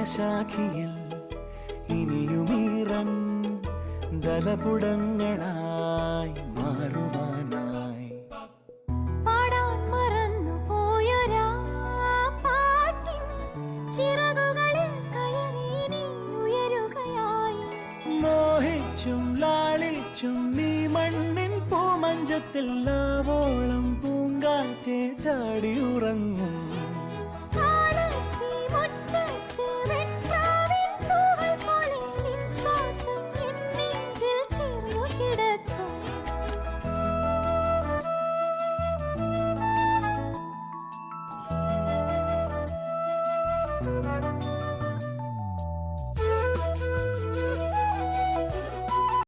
പ്രണയശാഖിയിൽ ഇനിയുമീറൻ ദലപുടങ്ങളായി മാറുവാനായി പാടാൻ മറന്നു പോയൊരാ പാട്ടിൻ ചിറകുകളിൽ കയറി നീ ഉയരുകയായി. മോഹിച്ചും ലാളിച്ചും നീ മണ്ണിൻ പൂമഞ്ചത്തിൽ ആവോളം പൂങ്കാറ്റെ ചാടി ഉറങ്ങും.